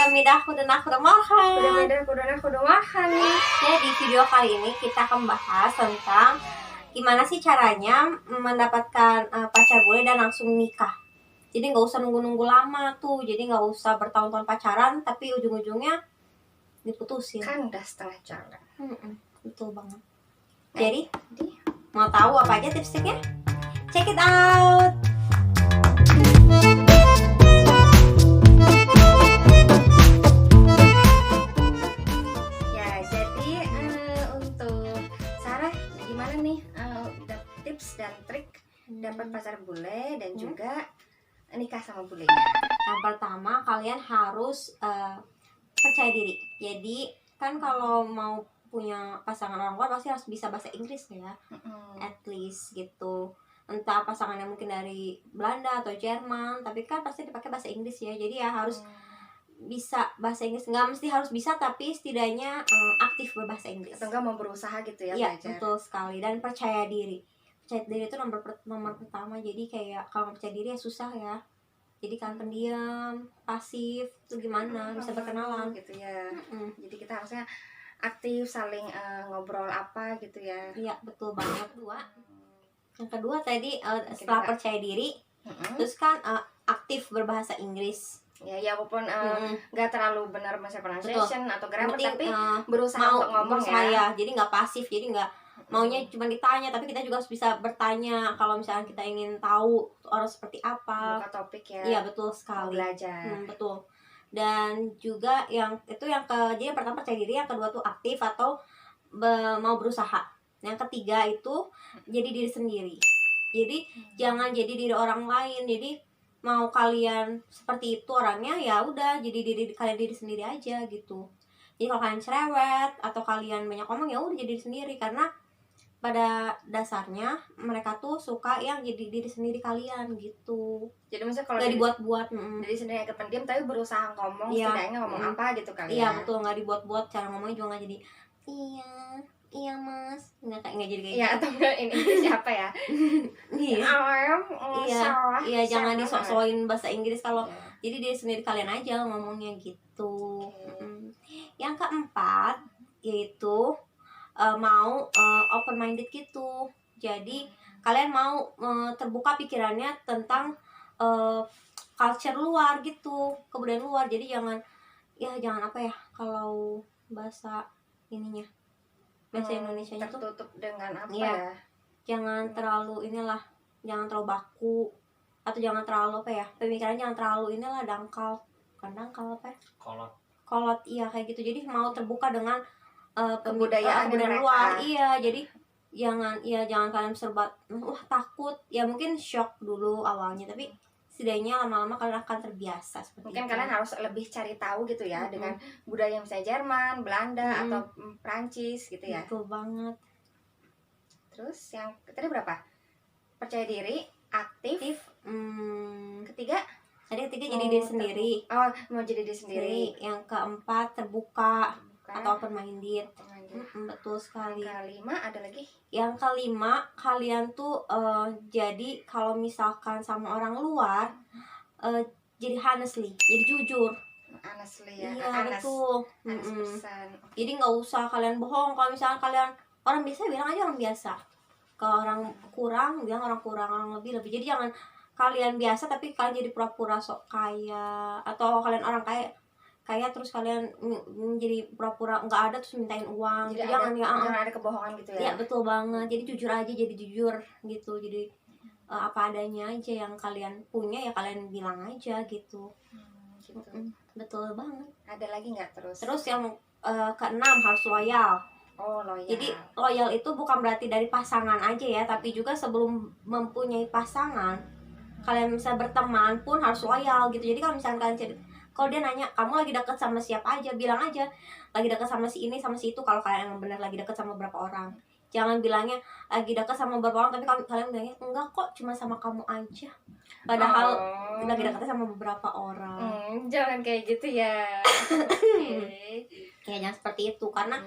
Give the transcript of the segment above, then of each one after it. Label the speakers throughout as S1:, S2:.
S1: Hamidah dan aku Marhan. Di video kali ini kita akan bahas tentang gimana sih caranya mendapatkan pacar bule dan langsung nikah. Jadi nggak usah nunggu-nunggu lama tuh. Jadi nggak usah bertahun-tahun pacaran tapi ujung-ujungnya diputusin.
S2: Kan udah setengah jalan.
S1: Betul banget. Jadi mau tahu apa aja tips-tipsnya? Check it out.
S2: Ya, jadi untuk Sarah gimana nih tips dan trik dapat pacar bule dan juga nikah sama bulenya?
S1: Yang pertama, kalian harus percaya diri. Jadi kan kalau mau punya pasangan orang luar pasti harus bisa bahasa Inggris ya, at least gitu. Entah pasangannya mungkin dari Belanda atau Jerman, tapi kan pasti dipakai bahasa Inggris ya. Jadi ya harus bisa bahasa Inggris, nggak mesti harus bisa, tapi setidaknya aktif berbahasa Inggris.
S2: Atau enggak mau berusaha gitu ya,
S1: Iya,
S2: belajar.
S1: betul sekali. Dan percaya diri. Percaya diri itu nomor pertama. Jadi kayak kalau percaya diri ya susah ya. Jadi kan pendiam, pasif, itu gimana bisa berkenalan
S2: gitu ya. Jadi kita harusnya aktif, saling ngobrol apa gitu ya.
S1: Iya, betul banget. Yang kedua tadi setelah percaya diri, terus kan aktif berbahasa Inggris.
S2: Ya walaupun nggak terlalu benar bahasa pronunciation atau grammar, tapi berusaha
S1: mau
S2: untuk ngomong
S1: ya. Jadi nggak pasif, jadi nggak maunya cuma ditanya, tapi kita juga harus bisa bertanya kalau misalnya kita ingin tahu orang seperti apa.
S2: Buka topik ya.
S1: Iya, betul sekali.
S2: Belajar.
S1: Betul. Dan juga yang jadi yang pertama percaya diri, yang kedua tuh aktif atau mau berusaha. Yang ketiga itu jadi diri sendiri. Jadi jangan jadi diri orang lain. Jadi mau kalian seperti itu orangnya, ya udah jadi diri sendiri aja gitu. Jadi kalau kalian cerewet atau kalian banyak ngomong, ya udah jadi diri sendiri, karena pada dasarnya mereka tuh suka yang jadi diri sendiri kalian gitu.
S2: Jadi misalnya kalau
S1: nggak dibuat-buat,
S2: jadi sendiri kependiam tapi berusaha ngomong, setidaknya ngomong apa gitu kali
S1: ya. Iya, betul, nggak dibuat-buat. Cara ngomongnya juga nggak jadi iya mas, nggak jadi kayak
S2: gitu. Atau enggak ini siapa ya?
S1: Iya, jangan disok-sokin bahasa Inggris. Kalau jadi diri sendiri kalian aja ngomongnya gitu. Yang keempat yaitu mau open minded gitu. Jadi kalian mau terbuka pikirannya tentang culture luar gitu, kebudayaan luar. Jadi jangan apa ya, kalau bahasa ininya, bahasa Indonesianya
S2: tertutup dengan apa ya?
S1: Jangan terlalu jangan terlalu baku, atau jangan terlalu apa ya, pemikirannya jangan terlalu dangkal. Bukan dangkal, apa ya? Kolot, iya kayak gitu. Jadi mau terbuka dengan kebudayaan luar. Iya, jadi jangan kalian serba takut. Ya mungkin shock dulu awalnya, tapi setidaknya lama-lama kalian akan terbiasa seperti
S2: mungkin
S1: itu.
S2: Kalian harus lebih cari tahu gitu ya, dengan budaya misalnya Jerman, Belanda atau Prancis gitu ya.
S1: Betul banget.
S2: Terus yang tadi berapa? Percaya diri, aktif. Ketiga
S1: jadi diri sendiri.
S2: Mau jadi diri sendiri.
S1: Yang keempat terbuka atau open minded. Betul sekali.
S2: Kelima ada lagi.
S1: Yang kelima, kalian tuh jadi kalau misalkan sama orang luar jadi honestly, jadi jujur.
S2: Honestly ya.
S1: Iya, betul. Jadi nggak usah kalian bohong. Kalau misalkan kalian orang biasa, bilang aja orang biasa. Kalau orang kurang, bilang orang kurang. Orang lebih. Jadi jangan kalian biasa tapi kalian jadi pura-pura sok kaya, atau kalian orang kaya terus kalian jadi pura-pura nggak ada terus mintain uang.
S2: Jadi
S1: jangan
S2: ada kebohongan gitu ya.
S1: Iya, betul banget. Jadi jujur aja, jadi jujur gitu. Jadi apa adanya aja yang kalian punya ya kalian bilang aja gitu.
S2: Gitu.
S1: Betul banget.
S2: Ada lagi nggak
S1: terus yang keenam, harus loyal.
S2: Loyal.
S1: Jadi loyal itu bukan berarti dari pasangan aja ya, tapi juga sebelum mempunyai pasangan, kalian bisa berteman pun harus loyal gitu. Jadi kalau misalkan kalau dia nanya kamu lagi dekat sama siapa aja, bilang aja lagi dekat sama si ini sama si itu. Kalau kalian emang benar lagi dekat sama beberapa orang, jangan bilangnya lagi dekat sama beberapa orang tapi kalian bilangnya enggak kok, cuma sama kamu aja, padahal lagi dekatnya sama beberapa orang.
S2: Jangan kayak gitu ya.
S1: Ya jangan seperti itu, karena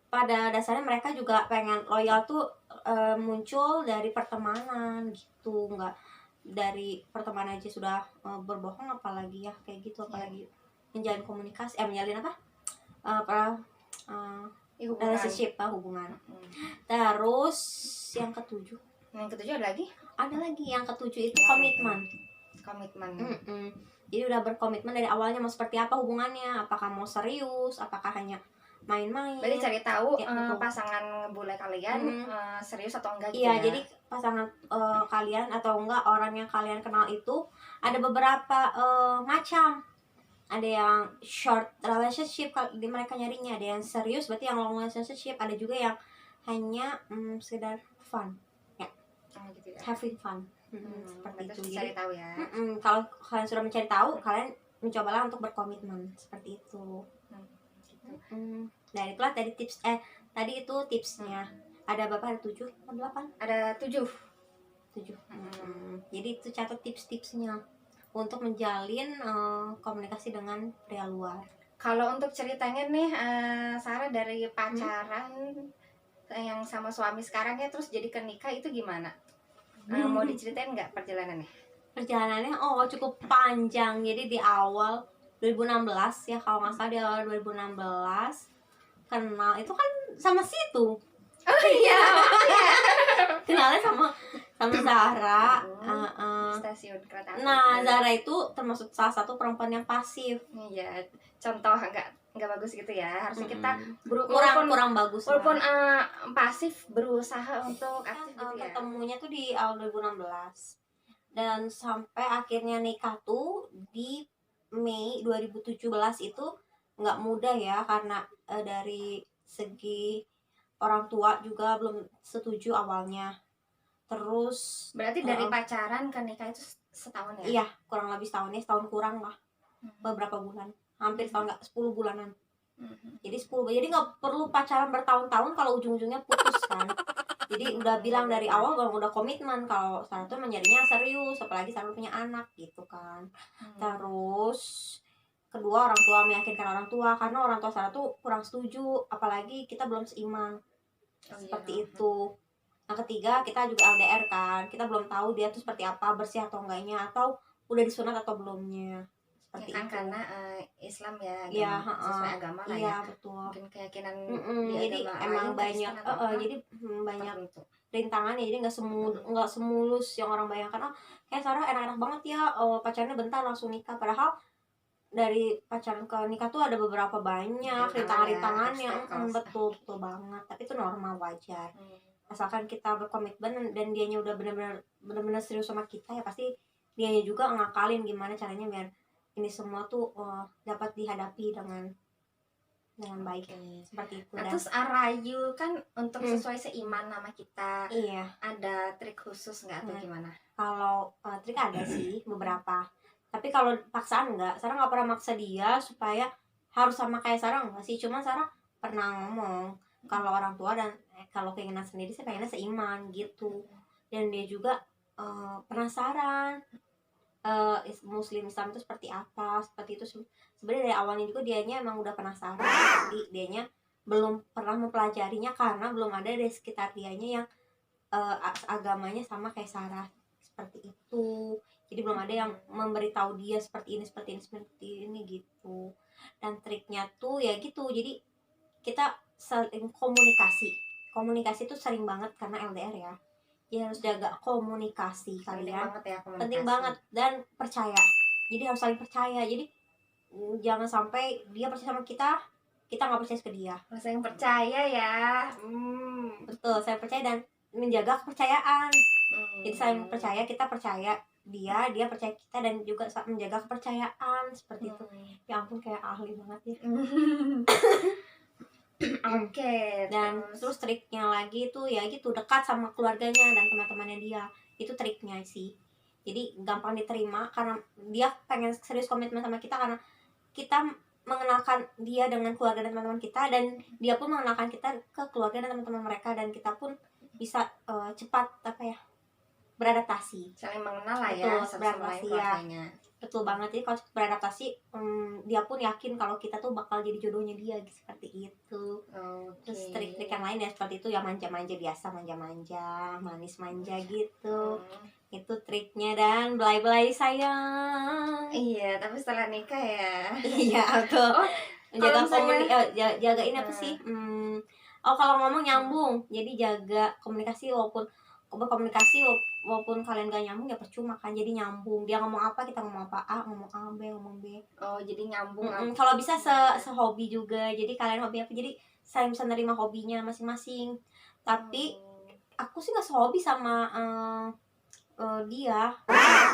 S1: pada dasarnya mereka juga pengen loyal tuh muncul dari pertemanan gitu, nggak dari pertemanan aja sudah berbohong, apalagi ya kayak gitu, apalagi menjalin komunikasi, menjalin apa?
S2: Hubungan.
S1: Relationship, hubungan.
S2: Mm.
S1: Terus yang ketujuh.
S2: Yang ketujuh ada lagi?
S1: Ada lagi yang ketujuh itu komitmen.
S2: Komitmen.
S1: Jadi udah berkomitmen dari awalnya mau seperti apa hubungannya, apakah mau serius, apakah hanya main-main.
S2: Berarti cari tahu
S1: Ya,
S2: pasangan bule kalian serius atau enggak gitu
S1: Iya,
S2: ya.
S1: jadi pasangan kalian atau enggak orang yang kalian kenal itu ada beberapa macam. Ada yang short relationship, mereka nyarinya. Ada yang serius, berarti yang long relationship. Ada juga yang hanya sekedar fun, ya,
S2: Gitu ya.
S1: having fun. Seperti itu.
S2: Jadi cari tahu ya.
S1: Kalau kalian sudah mencari tahu, kalian mencobalah untuk berkomitmen seperti itu.
S2: Gitu.
S1: Nah, itulah tadi tips. Tadi itu tipsnya. Ada berapa? Ada 7 atau 8?
S2: Ada 7.
S1: Jadi itu catat tips-tipsnya untuk menjalin komunikasi dengan pria luar.
S2: Kalau untuk ceritanya nih, Sarah dari pacaran yang sama suami sekarang ya terus jadi ke nikah itu gimana? Mau diceritain nggak perjalanannya?
S1: Perjalanannya cukup panjang. Jadi di awal 2016 ya, kalau nggak salah di awal 2016 kenal itu kan sama situ.
S2: Oh iya.
S1: Kenalnya sama Zahra.
S2: Stasiun kereta api.
S1: Nah, Zahra itu termasuk salah satu perempuan yang pasif.
S2: Iya, contoh nggak bagus gitu ya. Harusnya kita
S1: kurang bagus.
S2: Walaupun pasif berusaha untuk aktif gitu ya.
S1: Ketemunya tuh di awal 2016 dan sampai akhirnya nikah tuh di Mei 2017 itu nggak mudah ya, karena dari segi orang tua juga belum setuju awalnya. Terus
S2: berarti dari pacaran ke nikah itu setahun ya?
S1: Iya, kurang lebih setahun kurang lah. Beberapa bulan, hampir setahun, nggak 10 bulanan. Jadi nggak perlu pacaran bertahun-tahun kalau ujung-ujungnya putus kan. Jadi udah bilang dari awal, udah komitmen kalau Sarah tuh mencarinya serius, apalagi Sarah punya anak gitu kan. Terus kedua, orang tua, meyakinkan orang tua, karena orang tua Sarah tuh kurang setuju, apalagi kita belum seiman. Seperti itu. Yang ketiga, kita juga LDR kan, kita belum tahu dia tuh seperti apa, bersih atau enggaknya, atau udah disunat atau belumnya. Seperti
S2: ya kan,
S1: itu.
S2: karena Islam ya, sesuai agama lah
S1: iya,
S2: ya.
S1: betul.
S2: Mungkin keyakinan
S1: jadi emang banyak banyak rintangan ya, jadi nggak semulus yang orang bayangkan. Kayak Sarah enak-enak banget ya, pacarnya bentar langsung nikah, padahal dari pacaran ke nikah tuh ada beberapa banyak rintangannya. Betul banget, tapi itu normal, wajar. Asalkan kita berkomitmen dan dianya udah benar-benar serius sama kita, ya pasti dianya juga ngakalin gimana caranya biar ini semua tuh dapat dihadapi dengan baik. Seperti itu.
S2: Nah, terus Arayu kan untuk sesuai seiman nama kita.
S1: Iya.
S2: Ada trik khusus nggak atau gimana?
S1: Kalau trik ada sih beberapa. Tapi kalau paksaan enggak, Sarah nggak pernah maksa dia supaya harus sama kayak Sarah, enggak sih. Cuma Sarah pernah ngomong kalau orang tua dan kalau keinginan sendiri sih pengennya seiman gitu. Dan dia juga penasaran Muslim Islam itu seperti apa, seperti itu. Sebenarnya dari awalnya juga dianya emang udah penasaran, tapi dianya belum pernah mempelajarinya karena belum ada di sekitar dianya yang agamanya sama kayak Sarah, seperti itu. Jadi belum ada yang memberitahu dia seperti ini gitu. Dan triknya tuh ya gitu, jadi kita sering komunikasi tuh sering banget karena LDR ya. Ya harus jaga komunikasi kalian. Penting banget dan percaya. Jadi harus saling percaya. Jadi jangan sampai dia percaya sama kita nggak percaya ke dia.
S2: Saling percaya ya.
S1: Betul, saya percaya dan menjaga kepercayaan. Jadi saling percaya, kita percaya dia percaya kita, dan juga menjaga kepercayaan seperti itu. Ya ampun, kayak ahli banget ya.
S2: Oke.
S1: Dan terus triknya lagi tuh ya gitu, dekat sama keluarganya dan teman-temannya dia. Itu triknya sih. Jadi gampang diterima karena dia pengen serius komitmen sama kita, karena kita mengenalkan dia dengan keluarga dan teman-teman kita, dan dia pun mengenalkan kita ke keluarga dan teman-teman mereka, dan kita pun bisa cepat beradaptasi.
S2: Saling mengenal lah ya,
S1: beradaptasi ya. Betul banget. Jadi kalau cepet beradaptasi, dia pun yakin kalau kita tuh bakal jadi jodohnya dia, seperti itu.
S2: Oke.
S1: Terus trik-trik yang lain ya seperti itu ya, manja-manja biasa, manja-manja, manis manja gitu. Itu triknya. Dan belai-belai sayang.
S2: Iya, tapi setelah nikah ya.
S1: Iya, betul.
S2: Oh,
S1: Jaga
S2: misalnya
S1: jaga ini apa sih? Oh, kalau ngomong nyambung. Jadi jaga komunikasi, walaupun berkomunikasi walaupun kalian gak nyambung ya percuma kan. Jadi nyambung. Dia ngomong apa, kita ngomong apa. A ngomong A, B ngomong B.
S2: oh, jadi nyambung.
S1: Kalau bisa sehobi juga. Jadi kalian hobi apa? Jadi saya bisa nerima hobinya masing-masing. Tapi aku sih gak sehobi sama dia,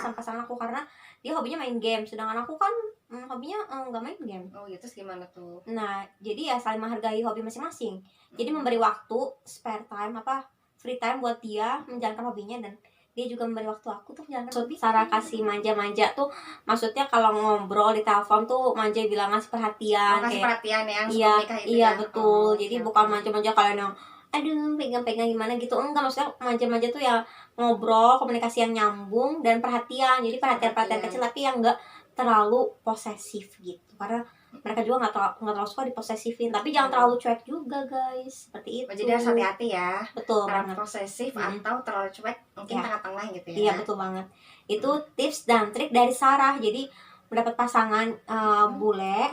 S1: sama pasangan aku, karena dia hobinya main game, sedangkan aku kan hobinya nggak main game.
S2: Oh, itu gimana tuh?
S1: Nah, jadi ya saling menghargai hobi masing-masing. Jadi memberi waktu, spare time, free time buat dia menjalankan hobinya, dan dia juga memberi waktu aku tuh menjalankan hobi. Cara kasih manja-manja tuh, maksudnya kalau ngobrol di telepon tuh manja, bilang ngasih perhatian.
S2: Kasih perhatian ya,
S1: iya,
S2: nikah itu
S1: iya
S2: ya?
S1: betul. Jadi bukan manja-manja kalian yang aduh pegang-pegang gimana gitu, enggak. Maksudnya manja-manja tuh ya ngobrol, komunikasi yang nyambung, dan perhatian. Jadi perhatian kecil tapi yang enggak terlalu posesif gitu, karena mereka juga nggak terlalu suka diposesifin, tapi jangan terlalu cuek juga guys, seperti itu.
S2: Jadi harus hati-hati ya,
S1: betul
S2: terlalu
S1: banget.
S2: posesif atau terlalu cuek, mungkin
S1: Ya.
S2: tengah-tengah gitu ya.
S1: Iya betul banget. Itu tips dan trik dari Sarah. Jadi mendapat pasangan bule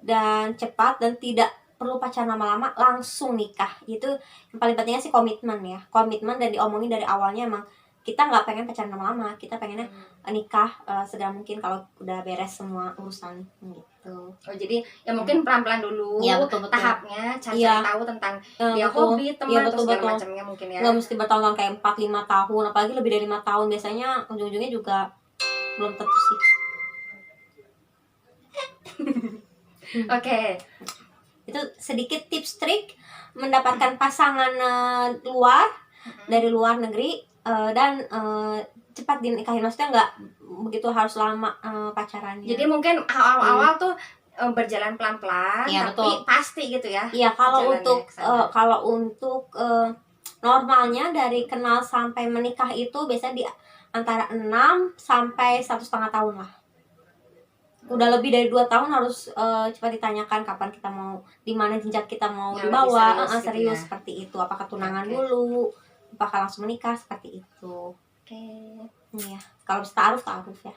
S1: dan cepat, dan tidak perlu pacaran lama-lama, langsung nikah. Itu yang paling pentingnya sih komitmen ya, komitmen, dan diomongin dari awalnya. Emang kita nggak pengen pacaran lama-lama, kita pengennya nikah segera mungkin kalau udah beres semua urusan gitu.
S2: Oh, jadi ya mungkin pelan-pelan dulu.
S1: Iya betul.
S2: Tahapnya cari
S1: Iya.
S2: tahu tentang dia
S1: betul.
S2: hobi, teman,
S1: Iya,
S2: atau
S1: betul.
S2: segala macamnya mungkin ya.
S1: Nggak mesti bertahun-tahun kayak 4-5 tahun, apalagi lebih dari 5 tahun, biasanya ujung-ujungnya juga belum tentu sih.
S2: Oke.
S1: Itu sedikit tips trik mendapatkan pasangan luar, dari luar negeri, dan cepat dinikahin. Maksudnya nggak begitu harus lama pacarannya.
S2: Jadi mungkin awal-awal tuh berjalan pelan-pelan,
S1: Iya,
S2: tapi
S1: betul.
S2: pasti gitu ya.
S1: Iya, kalau
S2: Jalannya
S1: untuk normalnya dari kenal sampai menikah itu biasanya di antara 6 sampai 1,5 tahun lah. Udah lebih dari 2 tahun harus cepat ditanyakan kapan kita mau, di mana jenjang kita mau
S2: Ya,
S1: dibawa.
S2: lebih serius gitu
S1: Serius
S2: ya.
S1: seperti itu. Apakah tunangan
S2: Oke.
S1: dulu, apakah langsung menikah, seperti itu.
S2: Oke.
S1: Iya, kalau bisa taaruf ya.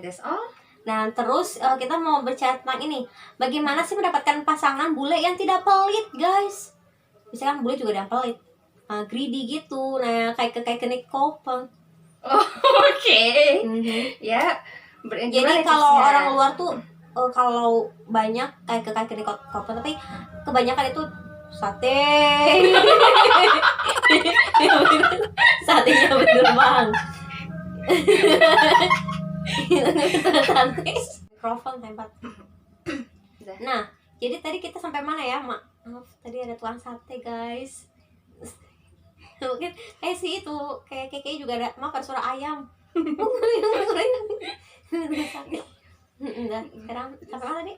S2: That's all.
S1: Nah, terus kita mau bicara tentang ini. Bagaimana sih mendapatkan pasangan bule yang tidak pelit, guys? Misalkan bule juga ada yang pelit, greedy gitu. Nah, kayak Nick Copen.
S2: Oke. Ya.
S1: Jadi kalau orang luar tuh kalau banyak kayak Nick Copen, tapi kebanyakan itu sate. Satenya bener bang. Mikrofon tempat. Nah, jadi tadi kita sampai mana ya? Maaf, tadi ada tukang sate guys. Mungkin sih itu kayak juga ada, maaf, ada suara ayam. Udah, sekarang sampai mana tadi?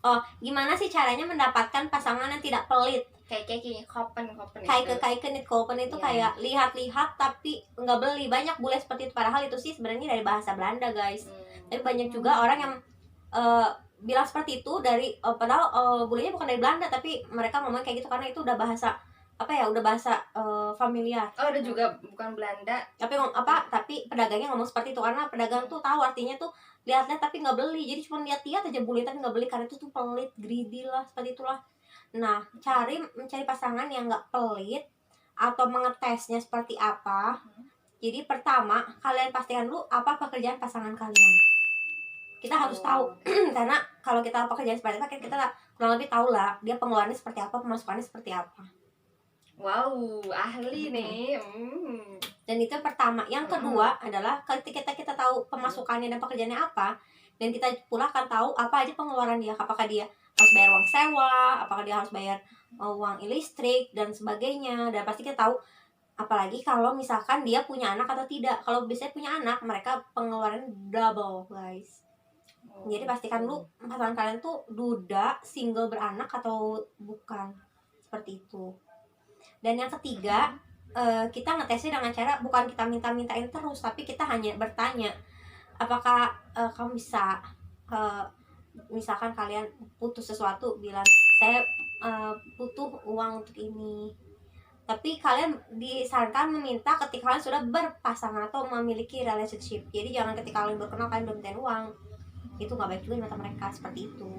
S1: Oh, gimana sih caranya mendapatkan pasangan yang tidak pelit?
S2: Kayak Copen
S1: Kayak Nick Copen itu kayak lihat-lihat tapi nggak beli. Banyak bule seperti itu, padahal itu sih sebenarnya dari bahasa Belanda guys. Tapi banyak juga orang yang bilang seperti itu dari padahal bulenya bukan dari Belanda, tapi mereka ngomong kayak gitu karena itu udah bahasa udah bahasa familiar.
S2: Oh, ada juga bukan Belanda.
S1: Tapi pedagangnya ngomong seperti itu karena pedagang tuh tahu artinya tuh lihat-lihat tapi nggak beli. Jadi cuma lihat-lihat aja bule tapi nggak beli karena itu tuh pelit, greedy lah, seperti itulah. Nah, mencari pasangan yang nggak pelit atau mengetesnya seperti apa. Jadi pertama, kalian pastikan dulu apa pekerjaan pasangan kalian. Kita harus tahu karena kalau kita pekerjaan seperti apa, kita kurang lebih tahu lah dia pengeluarannya seperti apa, pemasukannya seperti apa.
S2: Wow, ahli nih.
S1: Dan itu yang pertama. Yang kedua adalah ketika kita tahu pemasukannya dan pekerjaannya apa, dan kita pula akan tahu apa aja pengeluaran dia. Apakah dia harus bayar uang sewa, apakah dia harus bayar uang listrik dan sebagainya. Dan pasti kita tahu, apalagi kalau misalkan dia punya anak atau tidak. Kalau biasanya punya anak, mereka pengeluaran double guys. Jadi pastikan dulu pasangan kalian tuh duda, single, beranak atau bukan, seperti itu. Dan yang ketiga, kita ngetesnya dengan cara bukan kita minta-mintain terus, tapi kita hanya bertanya, apakah kamu bisa misalkan kalian putus sesuatu, bilang saya butuh uang untuk ini, tapi kalian disarankan meminta ketika kalian sudah berpasangan atau memiliki relationship. Jadi jangan ketika kalian berkenal kalian belum minta uang, itu nggak baik juga di mata mereka seperti itu.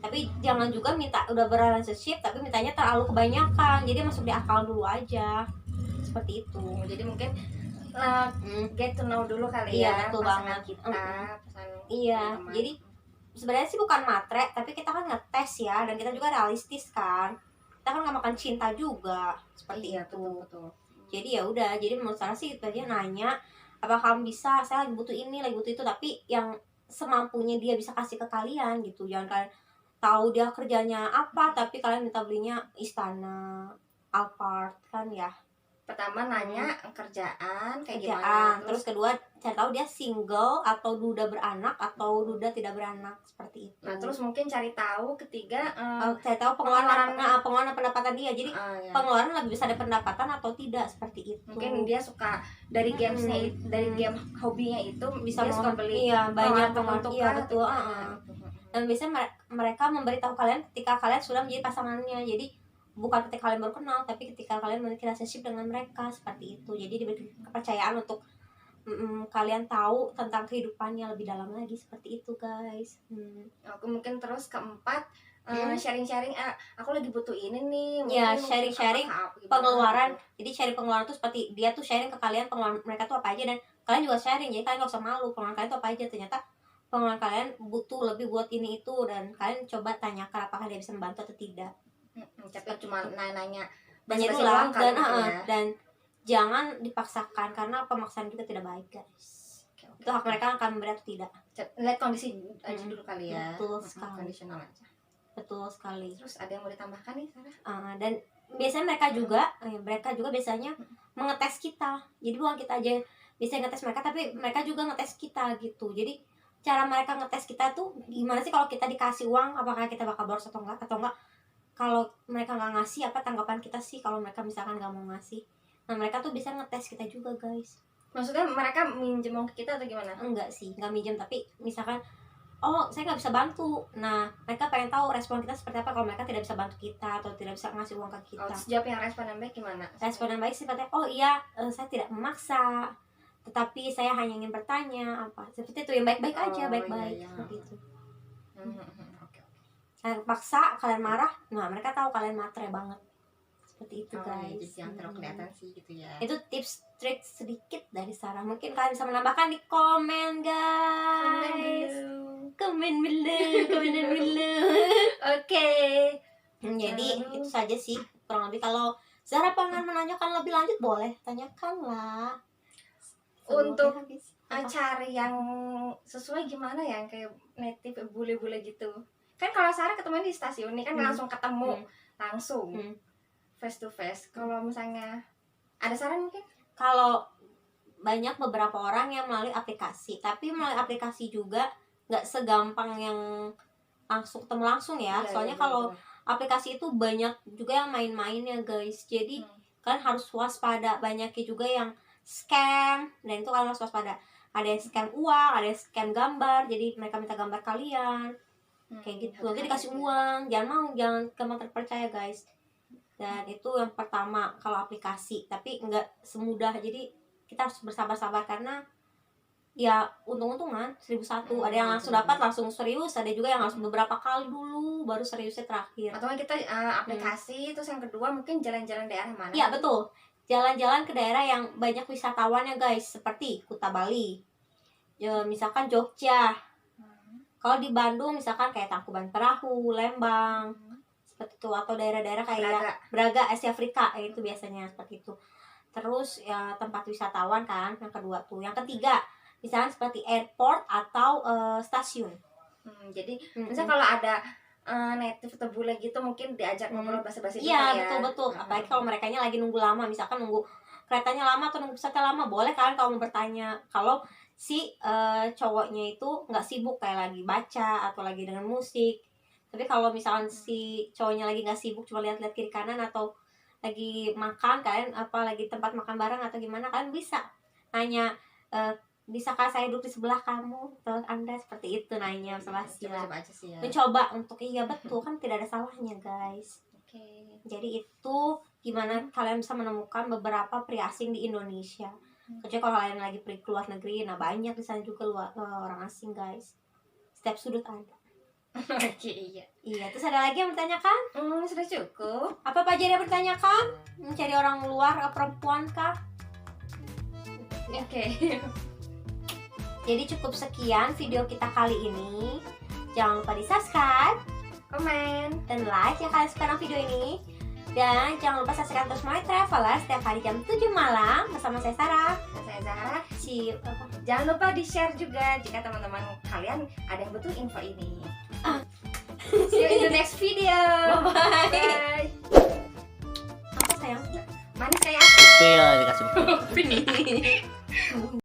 S1: Tapi jangan juga minta udah berrelationship tapi mintanya terlalu kebanyakan, jadi masuk di akal dulu aja seperti itu.
S2: Jadi mungkin get to know dulu kali
S1: Iya,
S2: ya
S1: betul
S2: pasangan
S1: banget.
S2: kita, pasangan
S1: Iya,
S2: teman.
S1: jadi sebenarnya sih bukan matre, tapi kita kan ngetes ya, dan kita juga realistis kan. Kita kan nggak makan cinta juga seperti
S2: Iya,
S1: itu.
S2: betul.
S1: Jadi ya udah, jadi menurut saya sih itu aja, nanya apa kamu bisa, saya lagi butuh ini, lagi butuh itu, tapi yang semampunya dia bisa kasih ke kalian gitu. Jangan kalian tahu dia kerjanya apa tapi kalian minta belinya istana, Alphard kan ya.
S2: Pertama nanya kerjaan kayak
S1: Kerjaan,
S2: gimana,
S1: terus kedua cari tahu dia single atau duda beranak atau duda tidak beranak seperti itu.
S2: nah terus mungkin cari tahu ketiga
S1: Cari tahu pengeluaran pendapatan dia. Jadi
S2: ya.
S1: pengeluaran lebih besar dari pendapatan atau tidak seperti itu.
S2: Mungkin dia suka dari gamesnya dari game hobinya itu
S1: bisa
S2: dia suka beli
S1: iya, banyak
S2: tertentu
S1: iya
S2: kan,
S1: betul.
S2: gitu.
S1: Dan biasanya mereka memberitahu kalian ketika kalian sudah menjadi pasangannya. Jadi bukan ketika kalian baru kenal, tapi ketika kalian memiliki relationship dengan mereka seperti itu. Jadi diberi kepercayaan untuk kalian tahu tentang kehidupannya lebih dalam lagi seperti itu guys.
S2: Aku mungkin terus keempat sharing-sharing, aku lagi butuh ini nih.
S1: Ya,
S2: mungkin
S1: sharing-sharing pengeluaran. Jadi sharing pengeluaran tuh seperti dia tuh sharing ke kalian pengeluaran mereka tuh apa aja, dan kalian juga sharing. Jadi kalian gak usah malu pengeluaran kalian tuh apa aja. Ternyata pengeluaran kalian butuh lebih buat ini itu, dan kalian coba tanyakan apakah dia bisa membantu atau tidak.
S2: Tapi cuma nanya-nanya
S1: Tanya dulu lah, dan jangan dipaksakan karena pemaksaan juga tidak baik guys. Itu hak mereka akan memberi atau tidak.
S2: Lihat kondisi aja dulu kali ya.
S1: Betul sekali.
S2: Kondisional aja.
S1: Betul sekali.
S2: Terus ada yang mau ditambahkan nih Sarah?
S1: Dan biasanya mereka juga biasanya mengetes kita. Jadi bukan kita aja bisa ngetes mereka, tapi mereka juga ngetes kita gitu. Jadi cara mereka ngetes kita tuh gimana sih, kalau kita dikasih uang apakah kita bakal boros atau enggak kalau mereka nggak ngasih apa tanggapan kita sih kalau mereka misalkan nggak mau ngasih. Nah mereka tuh bisa ngetes kita juga guys.
S2: Maksudnya mereka minjem uang ke kita atau gimana?
S1: Enggak sih, nggak minjem, tapi misalkan saya nggak bisa bantu. Nah mereka pengen tahu respon kita seperti apa kalau mereka tidak bisa bantu kita atau tidak bisa ngasih uang ke kita.
S2: Jawab yang respon yang baik gimana?
S1: Respon yang baik seperti iya, saya tidak memaksa, tetapi saya hanya ingin bertanya apa seperti itu, yang baik-baik aja, baik-baik seperti itu. Kalian paksa, kalian marah, nah mereka tahu kalian matre banget seperti itu guys.
S2: Jadi yang terlalu kelihatan sih gitu ya.
S1: Itu tips trik sedikit dari Sarah, mungkin kalian bisa menambahkan di komen guys. Komen below.
S2: Oke.
S1: Jadi itu saja sih kurang lebih. Kalau Sarah pengen menanyakan lebih lanjut boleh tanyakan lah.
S2: Untuk cari yang sesuai gimana ya, kayak native bule-bule gitu. Kan kalau Sarah ketemu di stasiun nih kan langsung ketemu, langsung face to face. Kalau misalnya ada saran mungkin?
S1: Kalau banyak beberapa orang yang melalui aplikasi, tapi melalui aplikasi juga nggak segampang yang langsung ketemu langsung ya. Soalnya kalau aplikasi itu banyak juga yang main-mainnya guys. Jadi kalian harus waspada, banyaknya juga yang scam, dan itu kalian harus waspada. Ada yang scam uang, ada yang scam gambar, jadi mereka minta gambar kalian kayak gitu, nanti dikasih uang. Jangan gampang terpercaya guys. Dan itu yang pertama kalau aplikasi, tapi nggak semudah. Jadi kita harus bersabar-sabar karena ya untung-untungan 1001. Ada yang langsung dapat langsung serius, ada juga yang harus beberapa kali dulu baru seriusnya terakhir.
S2: Atau kita aplikasi, terus yang kedua mungkin jalan-jalan daerah mana?
S1: Iya betul, jalan-jalan ke daerah yang banyak wisatawannya guys, seperti Kuta Bali ya, misalkan Jogja. Kalau di Bandung misalkan kayak Tangkuban Perahu, Lembang, seperti itu, atau daerah-daerah kayak Braga, Asia Afrika, itu biasanya seperti itu. Terus ya tempat wisatawan kan, yang kedua tuh. Yang ketiga misalkan seperti airport atau stasiun.
S2: Jadi misalnya kalau ada native atau bule gitu mungkin diajak ngobrol basa-basi.
S1: Iya betul. Apalagi kalau mereka lagi nunggu lama, misalkan nunggu keretanya lama atau nunggu pesawatnya lama, boleh kan kalau mau bertanya. Kalau si cowoknya itu nggak sibuk kayak lagi baca atau lagi dengan musik. Tapi kalau misalkan si cowoknya lagi nggak sibuk, cuma lihat-lihat kiri kanan atau lagi makan, kalian lagi tempat makan bareng atau gimana, kalian bisa nanya Bisakah saya duduk di sebelah kamu? Menurut Anda seperti itu nanya sama Sila.
S2: Coba aja sih ya.
S1: Mencoba untuk iya betul kan tidak ada salahnya guys.
S2: Oke.
S1: Jadi itu gimana kalian bisa menemukan beberapa pria asing di Indonesia. Kecuali kalau kalian lagi pergi ke luar negeri, nah banyak di sana juga orang asing guys. Setiap sudut ada.
S2: Oke, iya.
S1: Iya, terus ada lagi yang bertanyakan?
S2: Sudah cukup.
S1: Apa Pak Jadi bertanyakan? Mencari orang luar atau perempuan kah?
S2: Oke.
S1: Jadi cukup sekian video kita kali ini. Jangan lupa di subscribe,
S2: Komen.
S1: dan like ya kalian sekarang video ini. Dan jangan lupa saksikan terus My Traveler setiap hari jam 7 malam bersama saya Sarah.
S2: Dan saya Zahra.
S1: Apa?
S2: Jangan lupa di-share juga jika teman-teman kalian ada yang butuh info ini. See you in the next video.
S1: Bye-bye.
S2: Bye.
S1: Apa sayang?
S2: Manis kayak aku.
S3: Oke lah dikasih.
S2: Ini.